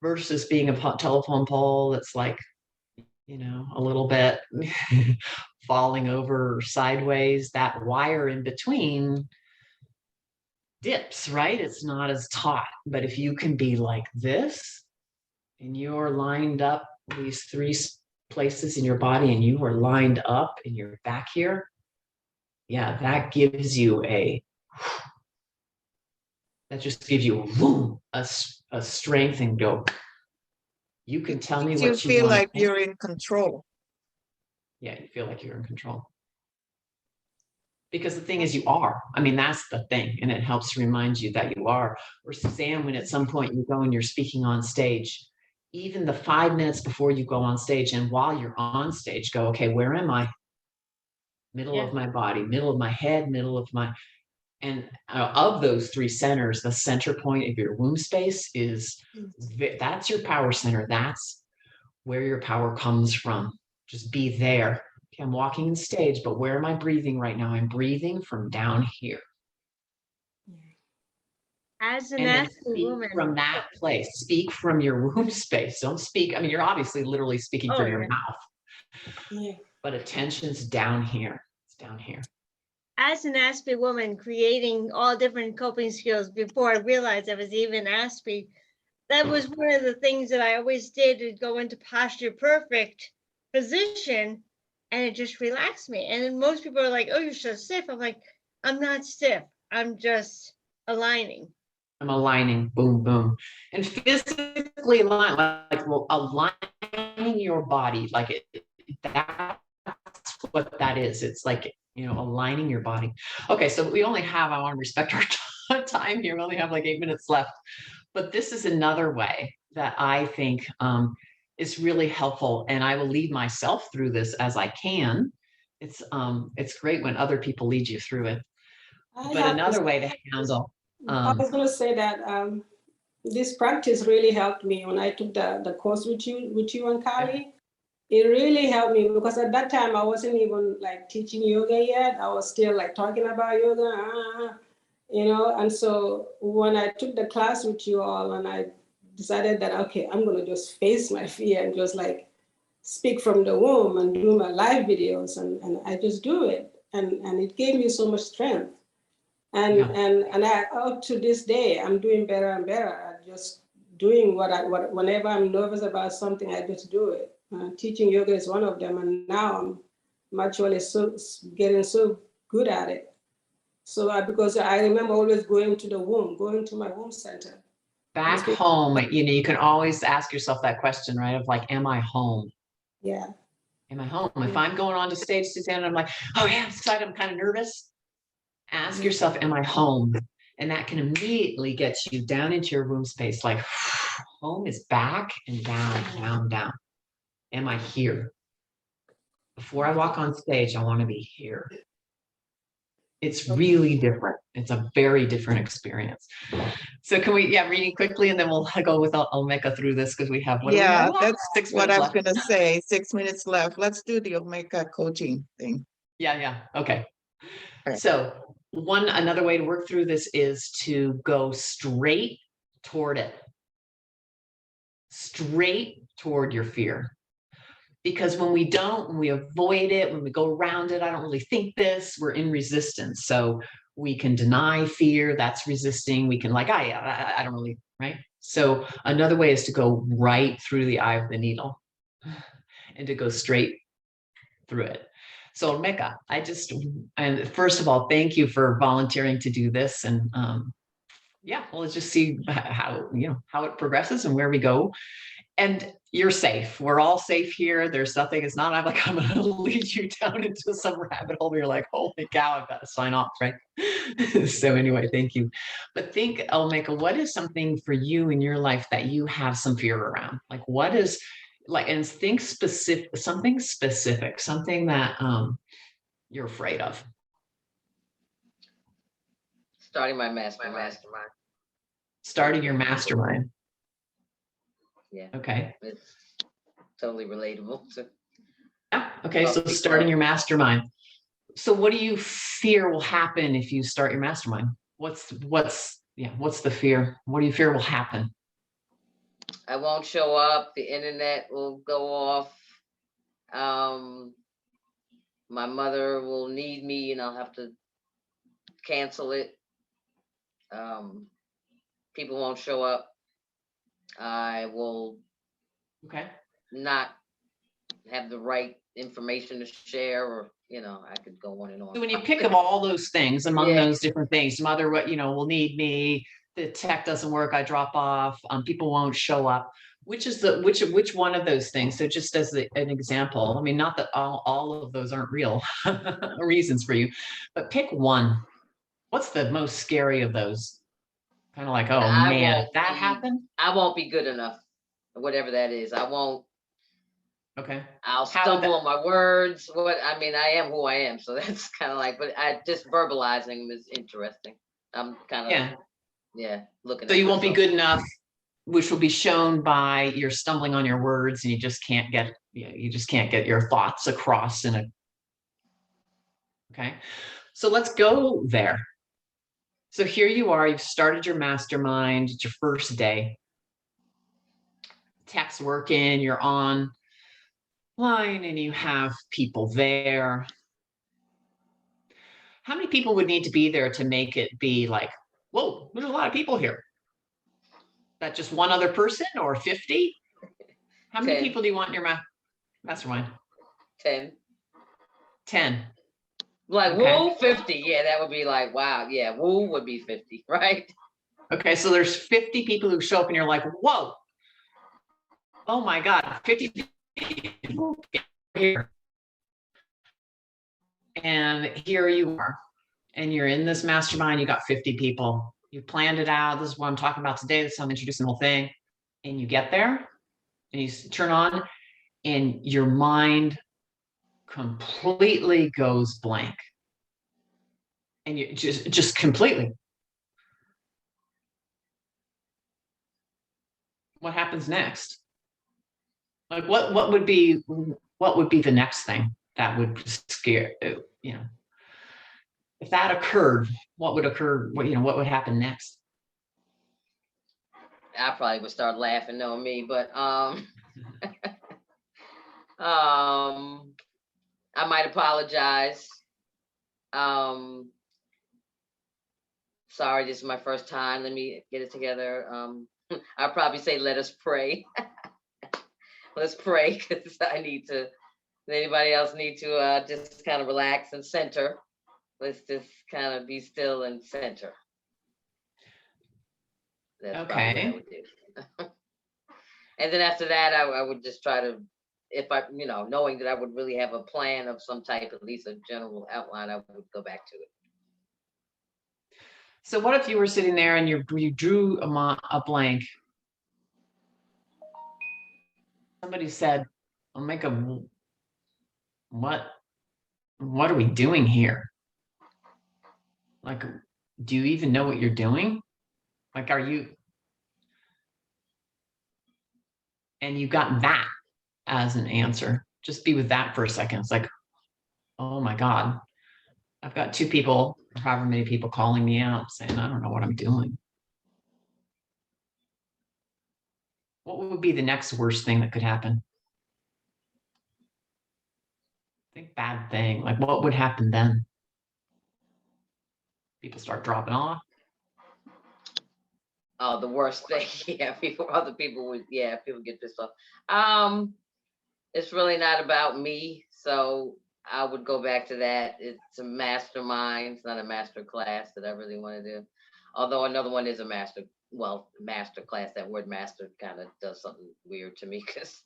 versus being a telephone pole that's like, a little bit falling over sideways, that wire in between dips, right? It's not as taut. But if you can be like this, and you're lined up these three places in your body, and you are lined up and you're back here, yeah, that gives you that just gives you a strength and go, you can tell me You what you feel want. like you're in control. Yeah, you feel like you're in control. Because the thing is, you are. I mean, that's the thing. And it helps remind you that you are. Or Suzanne, when at some point you go and you're speaking on stage, even the 5 minutes before you go on stage and while you're on stage, go, okay, where am I? Middle of my body, middle of my head, middle of my, and of those three centers, the center point of your womb space is, that's your power center. That's where your power comes from. Just be there. Okay, I'm walking in stage, but where am I breathing right now? I'm breathing from down here. As an And then aspen speak woman. from that place. Speak from your womb space. Don't speak. I mean, you're obviously literally speaking from your mouth, Yeah. but attention's down here. It's down here. As an aspen woman, creating all different coping skills before I realized I was even aspen, that was one of the things that I always did, to go into posture perfect position, and it just relaxed me. And then most people are like, oh, you're so stiff. I'm like, I'm not stiff. I'm just aligning. I'm aligning, boom, boom. And physically align, like well, aligning your body, like that's what that is. It's like, you know, aligning your body. Okay, so we only have, I want to respect our time here. We only have like 8 minutes left. But this is another way that I think is really helpful. And I will lead myself through this as I can. It's great when other people lead you through it. But another way to handle. I was going to say that this practice really helped me when I took the course with you and Kali. It really helped me because at that time I wasn't even like teaching yoga yet. I was still like talking about yoga, you know. And so when I took the class with you all, and I decided that okay, I'm going to just face my fear and just like speak from the womb and do my live videos, and I just do it, and it gave me so much strength. And I, up to this day, I'm doing better and better at just doing whenever I'm nervous about something, I just do it. Teaching yoga is one of them, and now I'm actually getting so good at it. So because I remember always going to my womb center. Back home, you know, you can always ask yourself that question, right? Of like, am I home? Yeah. Am I home? If I'm going on to stage, Suzanne, and I'm like, oh yeah, I'm excited, I'm kind of nervous. Ask yourself, am I home? And that can immediately get you down into your womb space. Like home is back and down, down, down. Am I here? Before I walk on stage, I want to be here. It's really different. It's a very different experience. So can we, reading quickly, and then we'll go with Omeka through this because we have, That's 6 what minutes I was left. going to say. 6 minutes left. Let's do the Omeka coaching thing. Okay. Okay. So another way to work through this is to go straight toward it. Straight toward your fear. Because when we don't, when we avoid it, when we go around it, I don't really think this, we're in resistance. So we can deny fear, that's resisting. We can like, I don't really, right? So another way is to go right through the eye of the needle and to go straight through it. So Mecca, and first of all, thank you for volunteering to do this. And well, let's just see how it progresses and where we go. And you're safe. We're all safe here. There's nothing, it's not, I'm going to lead you down into some rabbit hole where you're like, holy cow, I've got to sign off, right? So anyway, thank you. But think, Omeka, what is something for you in your life that you have some fear around? Like what is, and think specific, something that you're afraid of. Starting my mastermind. Starting your mastermind. Yeah. Okay. It's totally relatable. Okay. So starting your mastermind. So what do you fear will happen if you start your mastermind? What's the fear? What do you fear will happen? I won't show up. The internet will go off. My mother will need me and I'll have to cancel it. People won't show up. I will Okay. not have the right information to share, or, you know, I could go on and on. So when you pick up all those things, among Yeah. those different things, mother, what, you know, will need me, the tech doesn't work, I drop off, people won't show up. Which is which one of those things? So just as an example, I mean, not that all of those aren't real reasons for you, but pick one. What's the most scary of those? Kind of like, oh I man, if won't that be- happened. I won't be good enough, whatever that is. I won't. Okay. I'll How would stumble on my words. I mean, I am who I am, so that's kind of like. But I just verbalizing them is interesting. I'm kind of looking. So at you won't be myself. good enough, which will be shown by you're stumbling on your words and you just can't get your thoughts across in a. Okay. So let's go there. So here you are, you've started your mastermind, it's your first day. Tech's working, you're online and you have people there. How many people would need to be there to make it be like, whoa, there's a lot of people here? That just one other person or 50? How many 10. people do you want in your mastermind? 10. 10. Like, Okay. woo, 50. Yeah, that would be like, wow. Yeah, woo would be 50, right? Okay, so there's 50 people who show up and you're like, whoa, oh my God, 50 people here. And here you are, and you're in this mastermind, you got 50 people. You planned it out. This is what I'm talking about today. This is how I'm introducing the whole thing. And you get there and you turn on and your mind completely goes blank. And you just completely. What happens next? Like what would be the next thing that would scare, you know, if that occurred, what would occur? What would happen next? I probably would start laughing knowing me, but I might apologize. Sorry, this is my first time. Let me get it together. I'll probably say, let us pray. Let's pray, because I need to. Does anybody else need to just kind of relax and center? Let's just kind of be still and center. That's probably what I would do. And then after that, I would just try to, if I, knowing that I would really have a plan of some type, at least a general outline, I would go back to it. So what if you were sitting there and you drew a blank? Somebody said, "I'll make a what are we doing here? Like, do you even know what you're doing? Like, are you?" And you got that as an answer. Just be with that for a second. It's like, oh my God, I've got 2 people, or however many people calling me out saying, I don't know what I'm doing. What would be the next worst thing that could happen? Think bad thing. Like, what would happen then? People start dropping off. Oh, the worst thing. Yeah, other people would, people get pissed off. It's really not about me. So I would go back to that. It's a mastermind. It's not a master class that I really want to do. Although another one is a master class. That word master kind of does something weird to me, because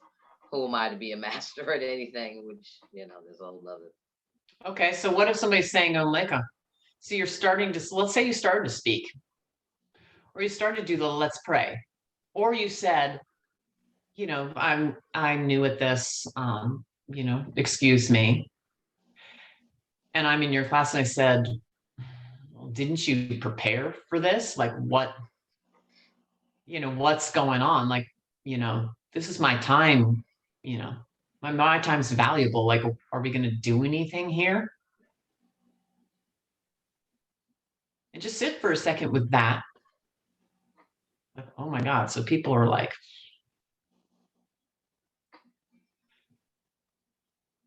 who am I to be a master at anything? Which, there's a whole nother. Okay, so what if somebody's saying, oh, Leka, so you're starting to, let's say you started to speak, or you started to do the let's pray, or you said, I'm new at this, excuse me. And I'm in your class and I said, well, didn't you prepare for this? Like what, what's going on? Like, this is my time, my time's valuable. Like, are we going to do anything here? And just sit for a second with that. Like, oh my God. So people are like,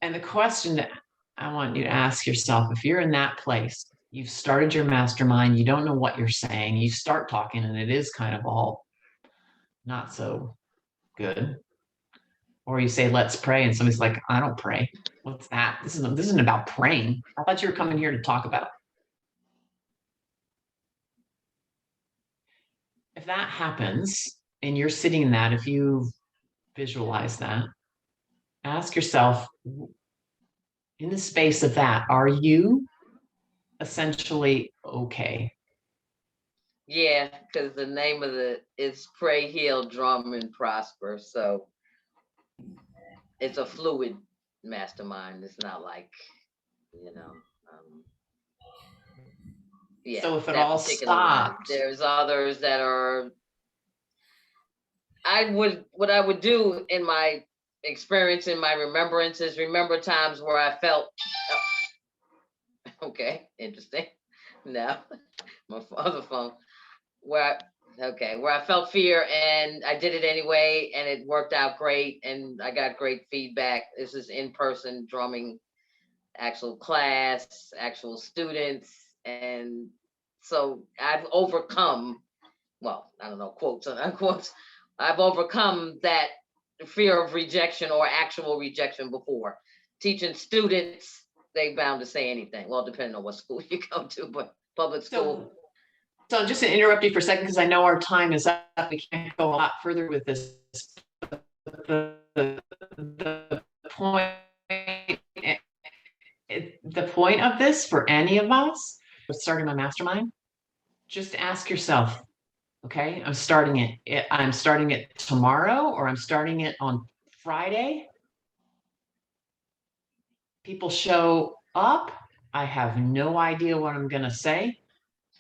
and the question that I want you to ask yourself, if you're in that place, you've started your mastermind, you don't know what you're saying, you start talking and it is kind of all not so good. Or you say, let's pray, and somebody's like, I don't pray. What's that? This isn't about praying. I thought you were coming here to talk about. If that happens and you're sitting in that, if you visualize that, ask yourself, in the space of that, are you essentially okay? Yeah, because the name of the is Pray, Heal, Drum, and Prosper. So it's a fluid mastermind. It's not like, you know, yeah. So if it that all particular one. stopped, There's others that are, what I would do in my experience, in my remembrance, is remember times where I felt, okay, interesting. No, my other phone, where I felt fear and I did it anyway, and it worked out great, and I got great feedback. This is in-person drumming, actual class, actual students, and so I've overcome, well, I don't know, quotes and unquotes, I've overcome that fear of rejection or actual rejection before. Teaching students, they bound to say anything. Well, depending on what school you go to, but public school. So just to interrupt you for a second, because I know our time is up. We can't go a lot further with this. The point, the point of this for any of us, starting my mastermind, just ask yourself, okay, I'm starting it tomorrow, or I'm starting it on Friday. People show up. I have no idea what I'm going to say.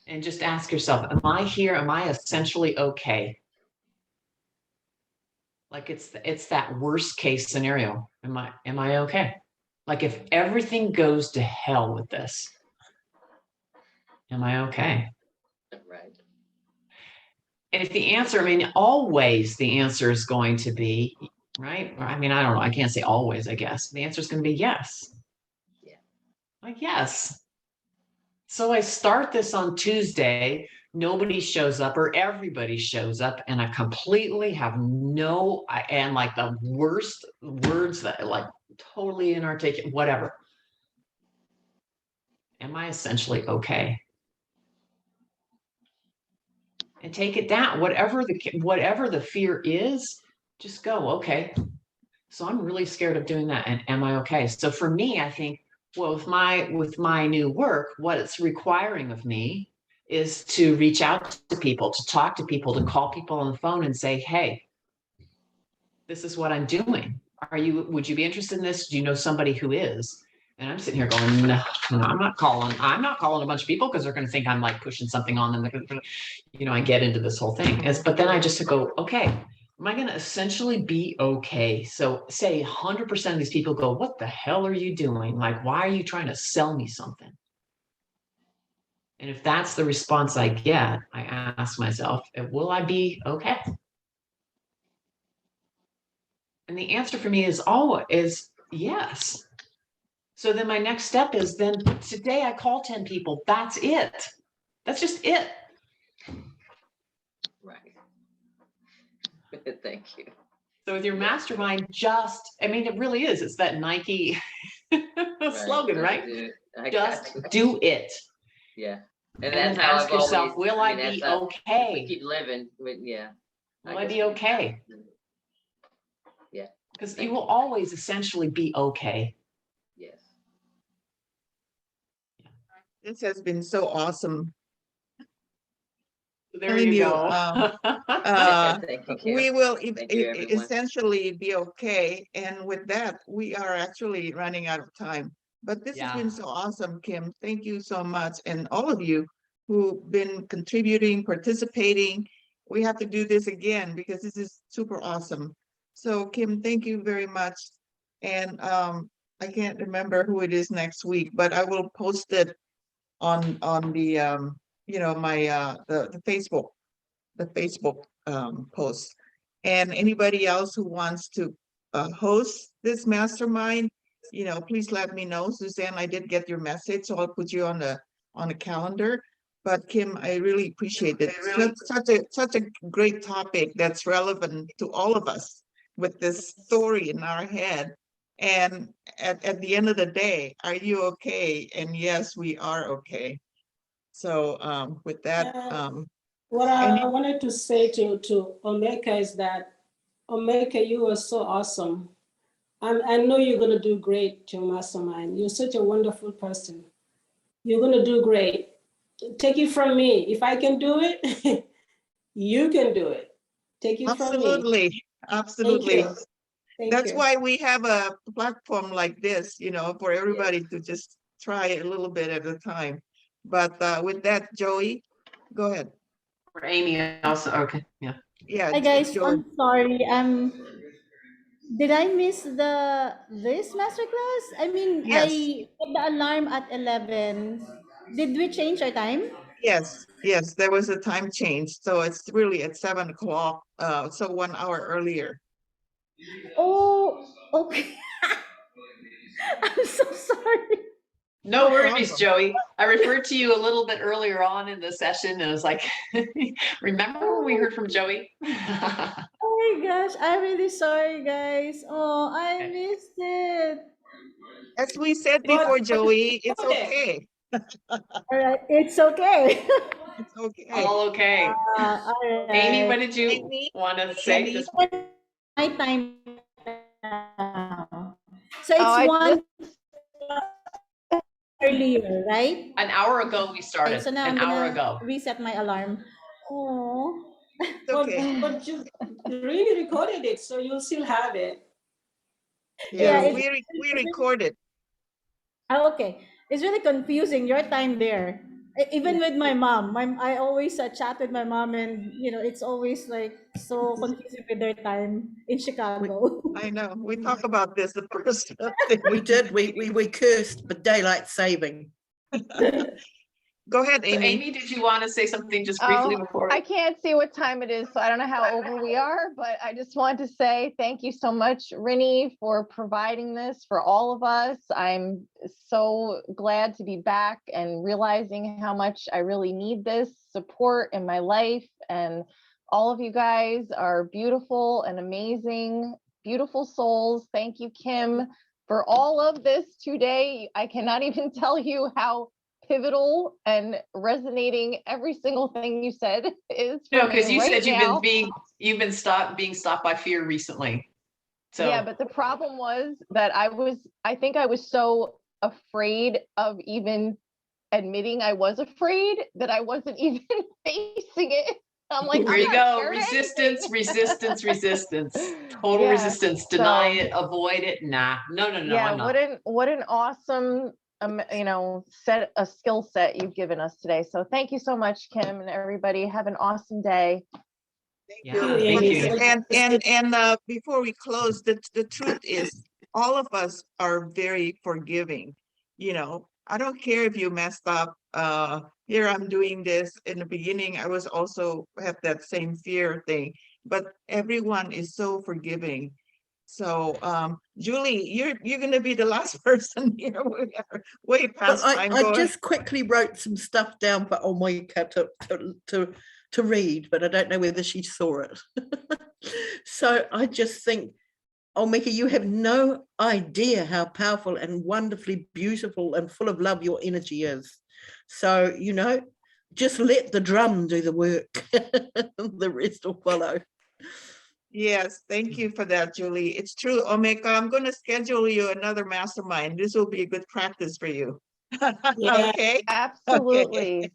And just ask yourself, am I here? Am I essentially okay? Like it's that worst case scenario. Am I okay? Like if everything goes to hell with this, am I okay? Right. And if the answer, I mean, always the answer is going to be, right? I mean, I don't know. I can't say always, I guess. The answer is going to be yes. Yeah. Like, yes. So I start this on Tuesday, nobody shows up or everybody shows up, and I completely have and like the worst words that like totally inarticulate, whatever. Am I essentially okay? And take it down, whatever the fear is, just go, okay. So I'm really scared of doing that, and am I okay? So for me, I think, well, with my new work, what it's requiring of me is to reach out to people, to talk to people, to call people on the phone and say, hey, this is what I'm doing. Would you be interested in this? Do you know somebody who is? And I'm sitting here going, no, I'm not calling a bunch of people because they're going to think I'm like pushing something on them. I get into this whole thing. But then I just go, okay, am I going to essentially be okay? So say 100% of these people go, what the hell are you doing? Like, why are you trying to sell me something? And if that's the response I get, I ask myself, will I be okay? And the answer for me is always yes. So then my next step is then today I call 10 people. That's it. That's just it. Right. Thank you. So with your mastermind, it really is. It's that Nike slogan, right? Just do it. Yeah. And then ask yourself, will I be okay? We keep living, yeah. Will I be okay? Yeah. Because you will always essentially be okay. Yes. This has been so awesome. There Telling you you, go. Thank you, Kim. we will Thank you, everyone. essentially be okay. And with that, we are actually running out of time. But this has been so awesome, Kim. Thank you so much. And all of you who've been contributing, participating. We have to do this again because this is super awesome. So Kim, thank you very much. And I can't remember who it is next week, but I will post it on the my the Facebook post. And anybody else who wants to host this mastermind, please let me know. Suzanne, I did get your message, so I'll put you on the calendar. But Kim, I really appreciate it. Such a great topic that's relevant to all of us. with this story in our head. And at the end of the day, are you okay? And yes, we are okay. So with that, What I any- wanted to say to Omeka is that, Omeka, you are so awesome. I know you're going to do great, to Mastermind. You're such a wonderful person. You're going to do great. Take it from me. If I can do it, you can do it. Take it from me. absolutely, absolutely. Thank you. Thank That's you. why we have a platform like this, for everybody to just try a little bit at a time. But with that, Joey, go ahead. For Amy also, okay, yeah. Yeah, Hi guys, Joey. I'm sorry. Did I miss this masterclass? I mean, Yes. I set the alarm at 11. Did we change our time? Yes, there was a time change. So it's really at 7 o'clock. So 1 hour earlier. Oh, okay. I'm so sorry. No No worries, problem. Joey. I referred to you a little bit earlier on in the session and I was like, remember when we heard from Joey? Oh my gosh, I'm really sorry, guys. Oh, I Okay. missed it. As we said But- before, Joey, it's okay. All right, it's okay. It's okay. All okay. All right. Amy, what did you Amy? want to say? Amy? Just My time now. So it's I one earlier, right? an hour ago we Right, started, so now an I'm hour gonna ago. reset my alarm. Oh, It's okay. But you really recorded it, so you'll still have it. Yeah, Yeah, we recorded. oh, okay. It's really confusing your time there. Even with my mom, I always chat with my mom, and it's always like so confusing with their time in Chicago. I know. We talk about this the first thing We did. We cursed for daylight saving. Go ahead, So Amy. Amy, did you want to say something just briefly Oh, before? I can't see what time it is, so I don't know how over we are, but I just want to say thank you so much, Rini, for providing this for all of us. I'm so glad to be back and realizing how much I really need this support in my life. And all of you guys are beautiful and amazing, beautiful souls. Thank you, Kim, for all of this today. I cannot even tell you how pivotal and resonating every single thing you said is for No, because me you right said now. you've been being stopped by fear recently. So Yeah, but the problem was that I think I was so afraid of even admitting I was afraid that I wasn't even facing it. I'm like, there I'm you not go. scared of Resistance, anything. resistance, resistance. Total Yeah, resistance. Deny so- it, avoid it. Nah. No, Yeah, I'm not. what an awesome a skill set you've given us today. So thank you so much, Kim, and everybody. Have an awesome day. Yeah, Thank thank you. you. And before we close, the truth is all of us are very forgiving. I don't care if you messed up. Here I'm doing this. In the beginning, I was also have that same fear thing, but everyone is so forgiving. So Julie, you're gonna be the last person here. We are way But past time. I Go ahead. just quickly wrote some stuff down for Omika to read, but I don't know whether she saw it. So I just think, Omika, you have no idea how powerful and wonderfully beautiful and full of love your energy is. So, just let the drum do the work. The rest will follow. Yes, thank you for that, Julie. It's true, Omeka. I'm going to schedule you another mastermind. This will be a good practice for you. Yeah. Okay. Absolutely.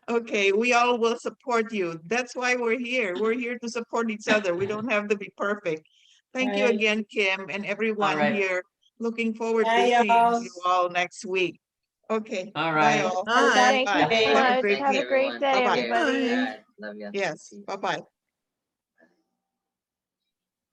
Okay, we all will support you. That's why we're here. We're here to support each other. We don't have to be perfect. Thank you Right. again, Kim, and everyone right. here. Looking forward to Bye, seeing y'all. you all next week. Okay. All Bye right. all. Bye. Thank you Bye. so Have a much. great Have day. a great day, Bye-bye. everybody. Bye. Love you. Yes. Bye-bye.